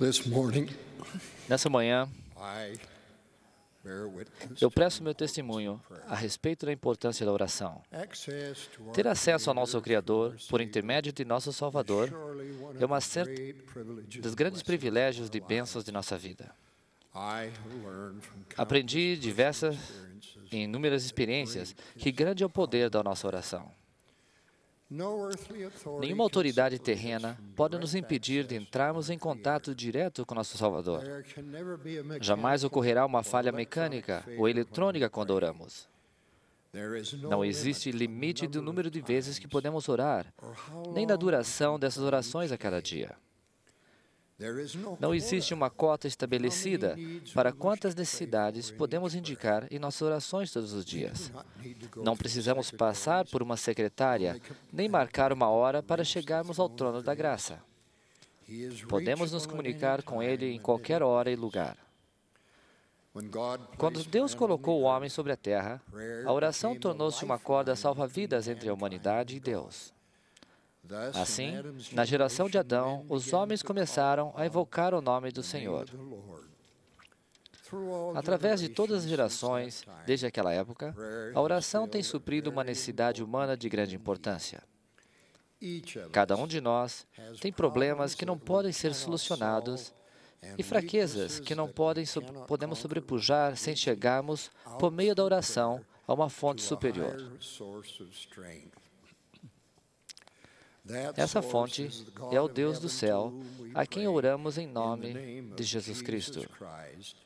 This morning, Nessa manhã, I bear witness eu presto meu testemunho a respeito da importância da oração. access to our Ter acesso ao nosso Creator Criador, through our por Savior intermédio de nosso is Salvador, surely one é of uma the great privileges dos and grandes blessings privilégios of e our bênçãos de lives. nossa vida. I learned from Aprendi countless personal diversas experiences e inúmeras that experiências great que is grande é o poder power da in nossa prayer. oração. No earthly authority Nenhuma can autoridade separate us terrena from pode nos direct impedir de access to entrarmos our em contato Creator. direto com nosso Salvador. There can never be a Jamais mechanical ocorrerá uma or falha electronic mecânica ou failure when we eletrônica quando pray. oramos. There is no Não limit existe on the limite do number of número de vezes que times podemos orar, or how nem da long we duração can dessas pray orações a each cada day. dia. There is no Não existe quota uma cota of how many estabelecida needs para we must quantas pray necessidades for in podemos each prayer. indicar em nossas orações todos os We do dias. not need to go Não through precisamos passar secretaries por uma or secretária, make nem appointment marcar uma hora to para reach the chegarmos ao throne of trono da grace. graça. He is Podemos nos reachable at comunicar any com Ele time em and qualquer any hora e place. lugar. When God Quando placed Deus man on colocou the o homem earth, sobre a terra, prayer a oração became the tornou-se uma corda lifeline salva-vidas between entre a mankind humanidade e and God. Deus. Thus, in Assim, Adam's na geração de generation, Adão, men os began homens to call começaram a upon invocar o nome do the name Senhor. of the Lord. Through all Através de todas as generations since gerações, that time, desde aquela época, prayer a has oração tem filled a suprido uma very necessidade humana de grande important human need. importância. Each of Cada um us de nós has tem problemas problems que não that we podem ser cannot solucionados solve and e fraquezas weaknesses que não that we podemos cannot conquer sobrepujar without sem reaching chegarmos, por out meio da through oração, prayer a uma fonte to a superior. higher source of strength. That Essa source fonte is the God é o of Deus do heaven to céu, whom we a quem pray oramos em in the nome name de of Jesus Cristo. Christ.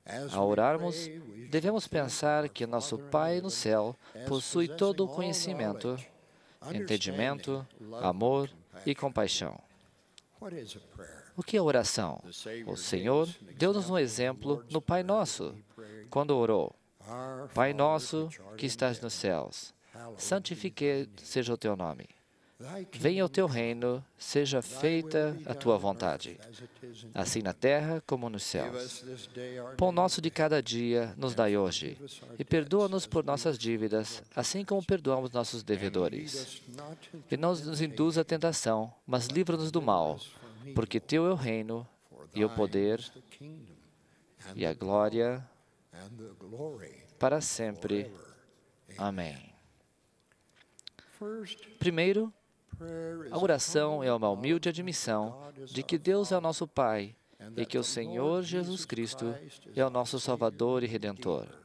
As Ao we orarmos, pray, we should devemos think pensar our que nosso Father in Pai no heaven céu as possui possessing todo o all conhecimento, knowledge, entendimento, understanding, love, amor and e compassion. compaixão. What is a prayer? O que é oração? The Savior O gave Senhor us an deu-nos um example of the exemplo Lord's no Pai Prayer Nosso, when he prayed, quando orou: Our Pai Father, nosso which art que in estás nos heaven, céus, hallowed be thy santificado name. seja o teu nome. Thy Venha o kingdom teu come, reino, seja thy will feita be a done tua on earth vontade, as it is in assim na heaven. terra como nos Give céus. us this day our Pão daily nosso de bread, cada dia nos and dai hoje, forgive us our e debts perdoa-nos as por we nossas forgive dívidas, our assim como debtors. perdoamos nossos And lead devedores. us not E into não nos induza à temptation, tentação, mas but livra-nos do deliver mal, us from porque evil. teu é o reino, For e o thine poder, is the kingdom, and e a the glória, power, and the glory, para sempre. forever. Amém. First, Primeiro, prayer is a oração humble é uma humilde acknowledgement that admissão God is de our que Deus é o Father, nosso Pai and e that que o the Senhor Lord Jesus Cristo Christ is é o our nosso Savior Salvador e and Redentor. Redeemer.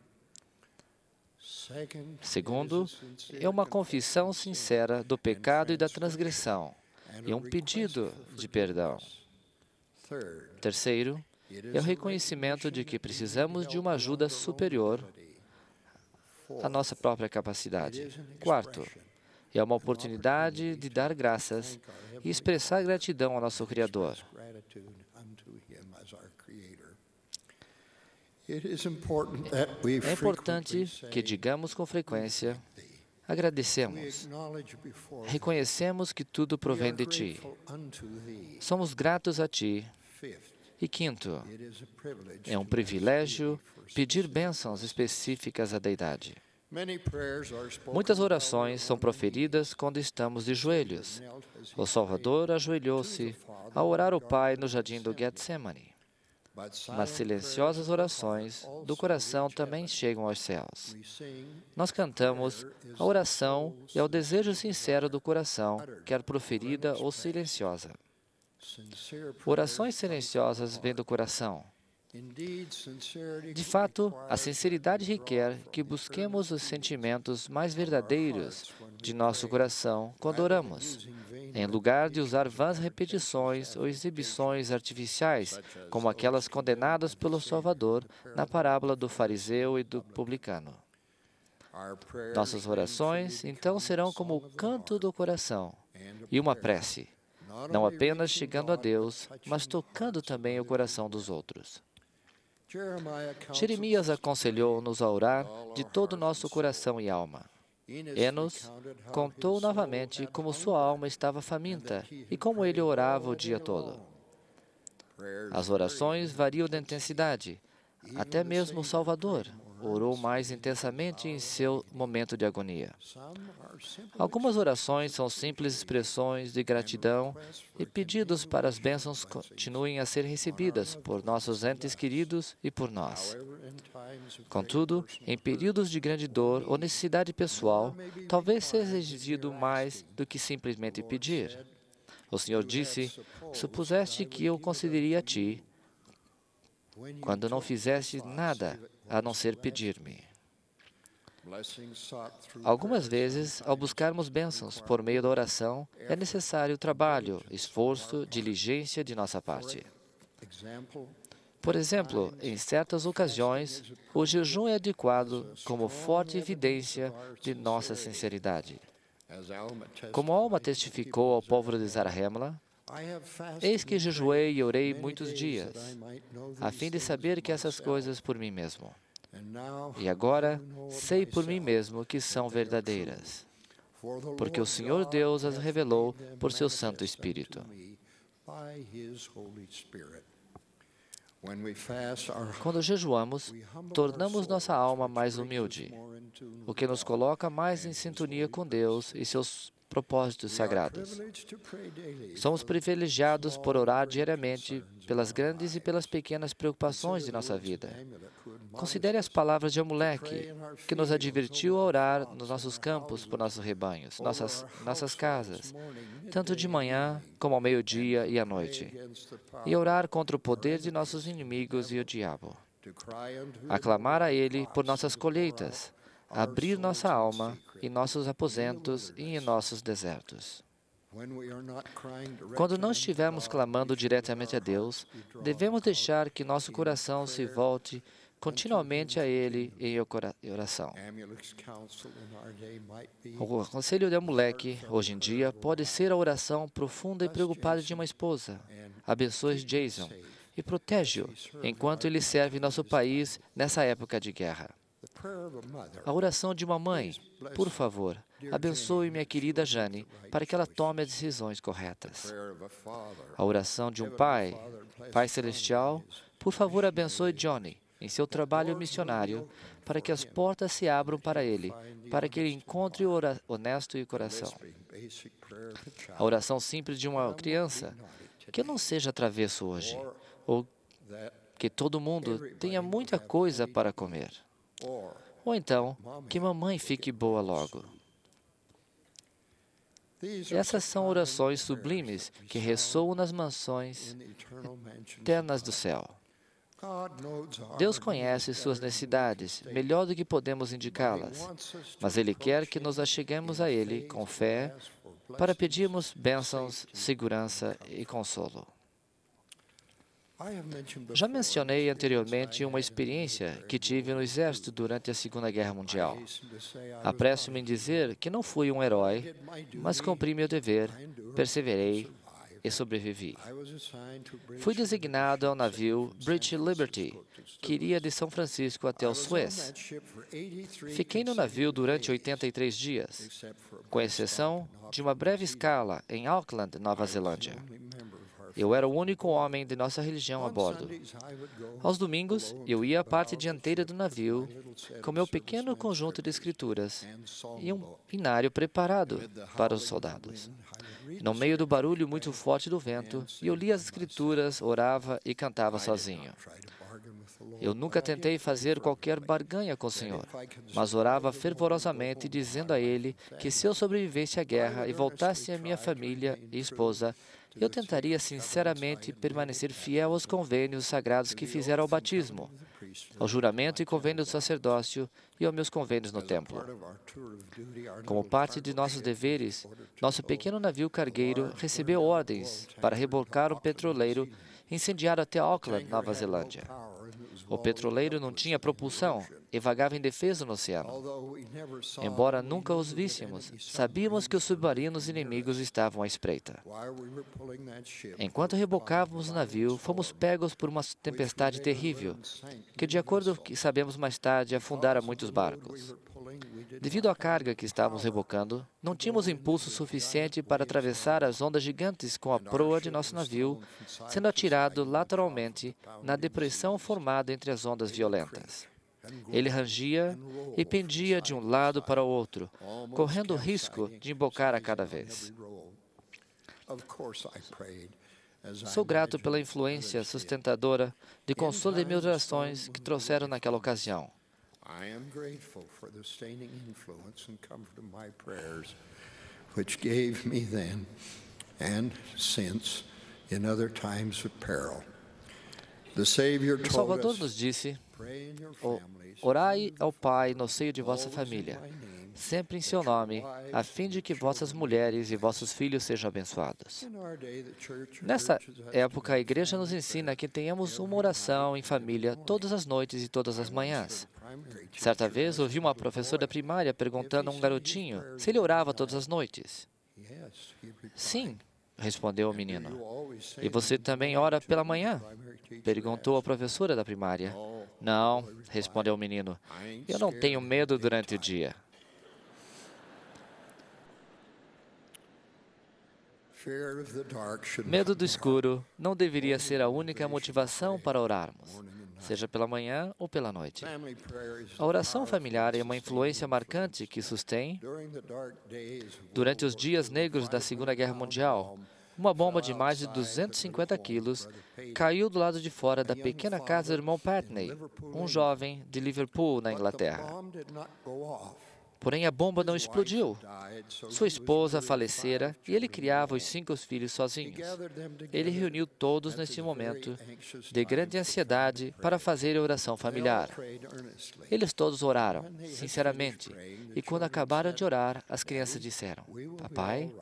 Second, Segundo, it is a sincere é uma confession confissão of sin sincera do and pecado e da transgression, transgressão and e a um request pedido for de perdão. forgiveness. Third, Terceiro, it é o is a reconhecimento de recognition que that we need precisamos de help uma beyond ajuda our own superior ability. à nossa Fourth, própria it capacidade. is an Quarto, expression, é uma an oportunidade opportunity de to dar graças thank our e Heavenly expressar Father gratidão ao nosso and Criador. express gratitude unto Him as our Creator. It is important that we É importante frequently que say, digamos com "We frequência: thank Thee." We agradecemos. acknowledge before Thee. Reconhecemos que tudo We provém are de Ti. grateful unto Thee. Somos gratos a Ti. Fifth, E quinto, it is a privilege é um to privilégio ask Thee for pedir specific bênçãos blessings. específicas à deidade. Many prayers are spoken Muitas while we orações are são on our proferidas knees. quando estamos de The Savior joelhos. knelt as he O Salvador prayed ajoelhou-se to the Father ao orar in ao the Pai Garden no of jardim do Gethsemane. Getsemane. But Mas silent silenciosas prayers of the orações heart do also coração reach também heaven. chegam aos céus. We sing, Nós cantamos: prayer is a oração the é o soul's desejo sincere sincero do desire, coração, uttered quer or proferida ou unexpressed. silenciosa. Sincere prayers Orações come from the silenciosas vêm heart. do coração. Indeed, sincerity De fato, a requires sinceridade that we draw requer from que the busquemos os earnest feelings sentimentos mais of our verdadeiros hearts when we de nosso pray, coração quando rather than oramos, using vain em lugar de usar repetitions vãs or repetições artificial ou exibições affectations, artificiais, such as como those aquelas condemned condenadas by the pelo Savior Salvador in the na parable parábola of the do fariseu e do publican. publicano. Our prayers Nossas then orações, truly então, become serão a como o song of the canto heart do coração and a e uma prayer, prece, not não only apenas reaching chegando a God, but Deus, mas touching tocando hearts of também o others coração as dos well. outros. Jeremias aconselhou-nos a orar de todo o nosso coração e alma. Enos contou novamente como sua alma estava faminta e como ele orava o dia todo. As orações variam de intensidade. Até mesmo o Salvador, orou mais intensamente em seu momento de agonia. Algumas orações são simples expressões de gratidão e pedidos para as bênçãos continuem a ser recebidas por nossos entes queridos e por nós. Contudo, em períodos de grande dor ou necessidade pessoal, talvez seja exigido mais do que simplesmente pedir. O Senhor disse: supuseste que eu concederia a ti, quando não fizeste nada a não ser pedir-me. Algumas vezes, ao buscarmos bênçãos por meio da oração, é necessário trabalho, esforço, diligência de nossa parte. Por exemplo, em certas ocasiões, o jejum é adequado como forte evidência de nossa sinceridade. Como Alma testificou ao povo de Zarahemla, eis que jejuei e orei muitos dias, a fim de saber que essas coisas por mim mesmo. E agora sei por mim mesmo que são verdadeiras, porque o Senhor Deus as revelou por seu Santo Espírito. Quando jejuamos, tornamos nossa alma mais humilde, o que nos coloca mais em sintonia com Deus e seus propósitos sagrados. Somos privilegiados por orar diariamente pelas grandes e pelas pequenas preocupações de nossa vida. Considere as palavras de Amulek, que nos advertiu a orar nos nossos campos por nossos rebanhos, nossas casas, tanto de manhã como ao meio-dia e à noite, e orar contra o poder de nossos inimigos e o diabo. Aclamar a Ele por nossas colheitas, abrir nossa alma em nossos aposentos e em nossos desertos. Quando não estivermos clamando diretamente a Deus, devemos deixar que nosso coração se volte continuamente a Ele em oração. O conselho de Amulek, hoje em dia, pode ser a oração profunda e preocupada de uma esposa. Abençoe Jason e protege-o enquanto ele serve nosso país nessa época de guerra. A oração de uma mãe: por favor, abençoe minha querida Jane para que ela tome as decisões corretas. A oração de um pai: Pai Celestial, por favor, abençoe Johnny em seu trabalho missionário para que as portas se abram para ele, para que ele encontre o honesto e coração. A oração simples de uma criança: que eu não seja travesso hoje, ou que todo mundo tenha muita coisa para comer. Ou então, que mamãe fique boa logo. Essas são orações sublimes que ressoam nas mansões eternas do céu. Deus conhece suas necessidades melhor do que podemos indicá-las, mas Ele quer que nos acheguemos a Ele com fé para pedirmos bênçãos, segurança e consolo. Já mencionei anteriormente uma experiência que tive no Exército durante a Segunda Guerra Mundial. Apresso-me em dizer que não fui um herói, mas cumpri meu dever, perseverei e sobrevivi. Fui designado ao navio British Liberty, que iria de São Francisco até o Suez. Fiquei no navio durante 83 dias, com exceção de uma breve escala em Auckland, Nova Zelândia. Eu era o único homem de nossa religião a bordo. Aos domingos, eu ia à parte dianteira do navio com meu pequeno conjunto de escrituras e um pinário preparado para os soldados. No meio do barulho muito forte do vento, eu lia as escrituras, orava e cantava sozinho. Eu nunca tentei fazer qualquer barganha com o Senhor, mas orava fervorosamente, dizendo a Ele que se eu sobrevivesse à guerra e voltasse à minha família e esposa, eu tentaria sinceramente permanecer fiel aos convênios sagrados que fizeram ao batismo, ao juramento e convênio do sacerdócio e aos meus convênios no templo. Como parte de nossos deveres, nosso pequeno navio cargueiro recebeu ordens para rebocar um petroleiro incendiado até Auckland, Nova Zelândia. O petroleiro não tinha propulsão e vagava indefeso no oceano. Embora nunca os víssemos, sabíamos que os submarinos inimigos estavam à espreita. Enquanto rebocávamos o navio, fomos pegos por uma tempestade terrível, que, de acordo com o que sabemos mais tarde, afundara muitos barcos. Devido à carga que estávamos rebocando, não tínhamos impulso suficiente para atravessar as ondas gigantes com a proa de nosso navio, sendo atirado lateralmente na depressão formada entre as ondas violentas. Ele rangia e pendia de um lado para o outro, correndo o risco de embocar a cada vez. Sou grato pela influência sustentadora de consolo de minhas orações que trouxeram naquela ocasião. I am grateful for the sustaining influence and comfort of my prayers, which gave me then and since in other times of peril. The Savior O told Salvador us, nos disse: pray in your families, Orai ao Pai no seio de vossa família, sempre em seu nome, a fim de que vossas mulheres e vossos filhos sejam abençoados. in our day the church Nesta urges us época, a igreja nos ensina que tenhamos uma oração em família todas as noites e todas as manhãs. primary teacher. Certa vez, ouvi uma professora primária perguntando a um garotinho se ele orava todas as noites. Yes, he replied. Sim, respondeu o You menino. always say E você também ora pela manhã? primary teacher Perguntou a professora da primária. Não, respondeu o menino. Eu não tenho medo durante o dia. fear of the dark should Medo do escuro não deveria ser a única motivação para orarmos, seja pela manhã ou pela noite. family prayer is A oração familiar é uma influência marcante que sustém, during the dark days of durante os dias negros da Segunda Guerra Mundial, uma bomba de mais de 250 quilos caiu do lado de fora da pequena casa do irmão Patney, um jovem de Liverpool, na the Inglaterra. bomb did not go off. Porém, a bomba não explodiu. Died, so Sua esposa falecera e ele criava os 5 filhos sozinhos. gathered them together Ele reuniu todos neste momento de grande ansiedade para fazer a oração familiar. prayed earnestly. Eles todos oraram, sinceramente, e quando acabaram de orar, as crianças disseram: Papai,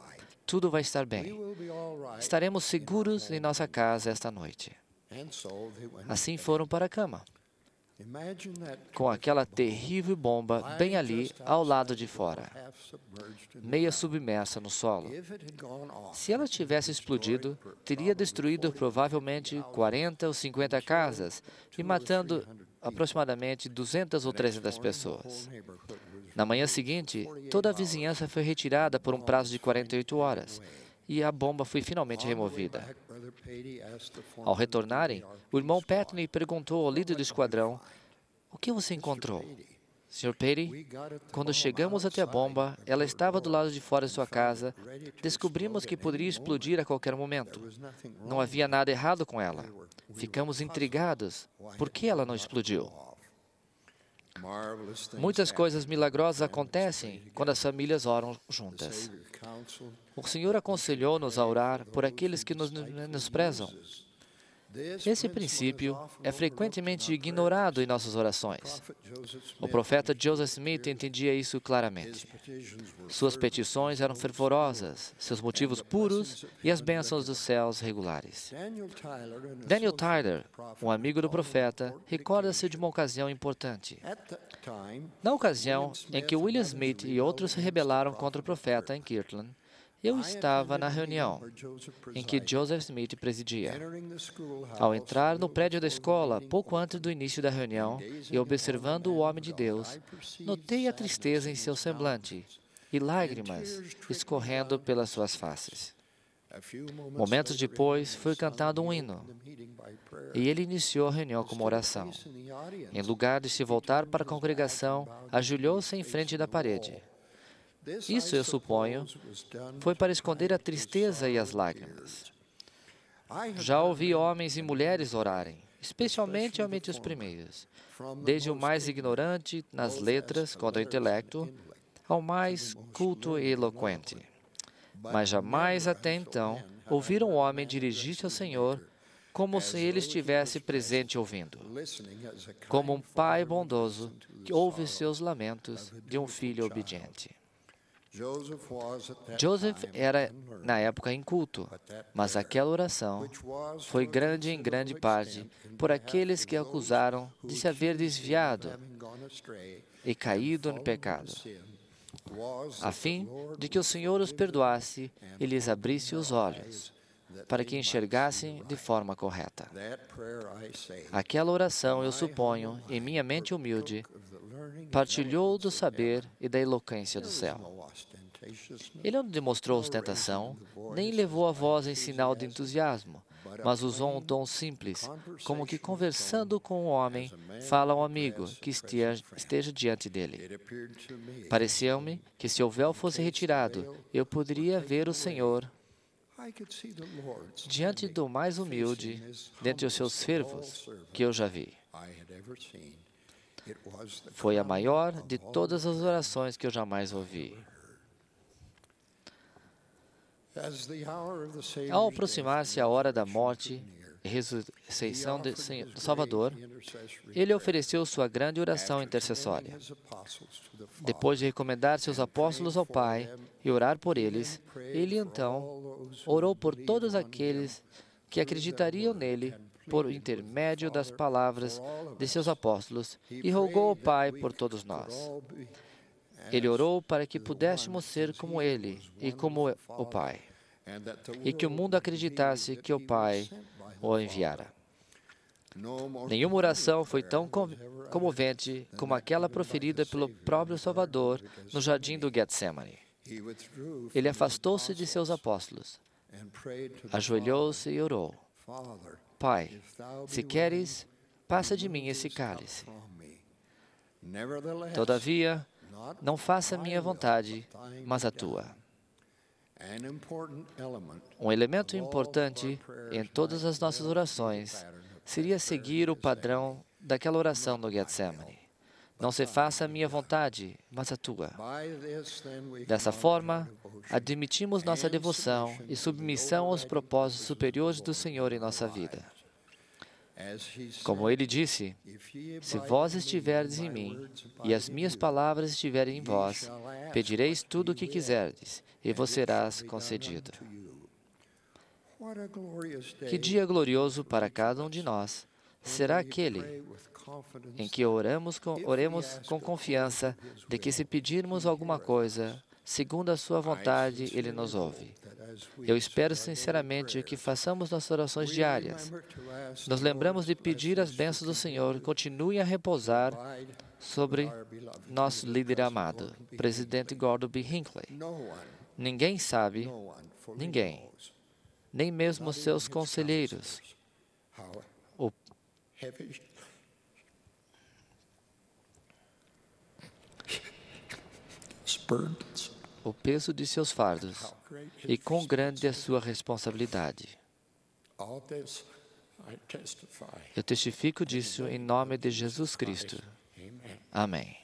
tudo vai estar bem. We'll be all right. Estaremos seguros em nossa casa esta noite. And so they went. Assim foram para a cama, Imagine that com aquela terrível bomba bem ali ao lado de fora, half submerged in meia submersa no solo. if it had gone off. Se ela tivesse explodido, teria destruído provavelmente 40 ou 50 casas e matando aproximadamente 200 ou 300 pessoas. Neighborhood was Na manhã seguinte, toda a vizinhança foi retirada por um prazo de 48 horas e a bomba foi finalmente removida. back. Brother Patey asked the Ao foreman retornarem, o irmão Patney perguntou ao líder do esquadrão: O que você encontrou? Sr. Patey, quando chegamos até a bomba, ela estava do lado de fora de sua casa. Descobrimos que poderia explodir a qualquer momento. Não havia nada errado com ela. Ficamos intrigados. Por que ela não explodiu? marvelous things Muitas coisas milagrosas acontecem quando as famílias oram juntas. Savior counseled. O Senhor aconselhou-nos a orar por aqueles que nos menosprezam. This Esse princípio é frequentemente ignorado em nossas orações. prophet Joseph O Smith, profeta Joseph Smith entendia isso claramente. petitions were Suas petições eram fervorosas, seus motivos puros e as bênçãos dos céus regulares. Daniel Tyler, um amigo do profeta, recorda-se de uma ocasião importante. At that time, Na ocasião em que William Smith e outros se rebelaram contra o profeta em Kirtland, eu estava na reunião em que Joseph Smith presidia. entering the schoolhouse, Ao entrar no prédio da escola, pouco antes do início da reunião, e observando o homem de Deus, notei a tristeza em seu semblante e lágrimas escorrendo pelas suas faces. a few moments Momentos depois, foi cantado um hino, the meeting by prayer, e ele iniciou a reunião com uma oração. in the audience. Em lugar de se voltar para a congregação, ajoelhou-se em frente da parede. This, Isso, I eu suponho, suppose, was done foi para esconder a tristeza e as lágrimas. Já ouvi homens e mulheres orarem, especialmente os primeiros, desde o mais ignorante nas letras quanto ao intelecto, ao mais culto e eloquente. Mas jamais até então ouviram um homem dirigir-se ao Senhor como se ele estivesse presente ouvindo, listening as a como um pai bondoso que ouve seus lamentos de um filho obediente. Joseph was at that Joseph time era, na época, inculto, mas aquela oração which was foi grande em grande parte por aqueles que acusaram de se haver desviado having gone astray e caído no pecado, sin, was a fim de que o Senhor os perdoasse e lhes abrisse os olhos, para que enxergassem de forma correta. that prayer I say Aquela oração, eu suponho, em minha mente humilde, partilhou do saber e da eloquência do céu. no ostentatiousness, Ele não demonstrou ostentação, nem levou a voz em sinal de entusiasmo, mas usou um tom simples, como que conversando com um homem, fala ao amigo que esteja diante dele. Pareceu-me que se o véu fosse retirado, eu poderia ver o Senhor diante do mais humilde dentre os seus servos que eu já vi. Foi a maior de todas as orações que eu jamais ouvi. Ao aproximar-se a hora da morte e ressurreição do Salvador, ele ofereceu sua grande oração intercessória. Depois de recomendar seus apóstolos ao Pai e orar por eles, ele então orou por todos aqueles que acreditariam nele por intermédio das palavras de seus apóstolos e rogou ao Pai por todos nós. Ele orou para que pudéssemos ser como Ele e como o Pai, e que o mundo acreditasse que o Pai o enviara. Nenhuma oração foi tão comovente como aquela proferida pelo próprio Salvador no jardim do Getsemane. Ele afastou-se de seus apóstolos, ajoelhou-se e orou: Pai, se queres, passa de mim esse cálice. Todavia, não faça a minha vontade, mas a tua. Um elemento importante em todas as nossas orações seria seguir o padrão daquela oração no Getsemane. Não se faça a minha vontade, mas a tua. Dessa forma, admitimos nossa devoção e submissão aos propósitos superiores do Senhor em nossa vida. Como ele disse, se vós estiverdes em mim e as minhas palavras estiverem em vós, pedireis tudo o que quiserdes e vos será concedido. Que dia glorioso para cada um de nós será aquele em que oremos com confiança de que se pedirmos alguma coisa, segundo a sua vontade, Ele nos ouve. Eu espero sinceramente que façamos nossas orações diárias. Nos lembramos de pedir as bênçãos do Senhor continuem a repousar sobre nosso líder amado, Presidente Gordon B. Hinckley. Ninguém sabe, ninguém, nem mesmo seus conselheiros, o peso de seus fardos e quão grande é a sua responsabilidade. Eu testifico disso em nome de Jesus Cristo. Amém.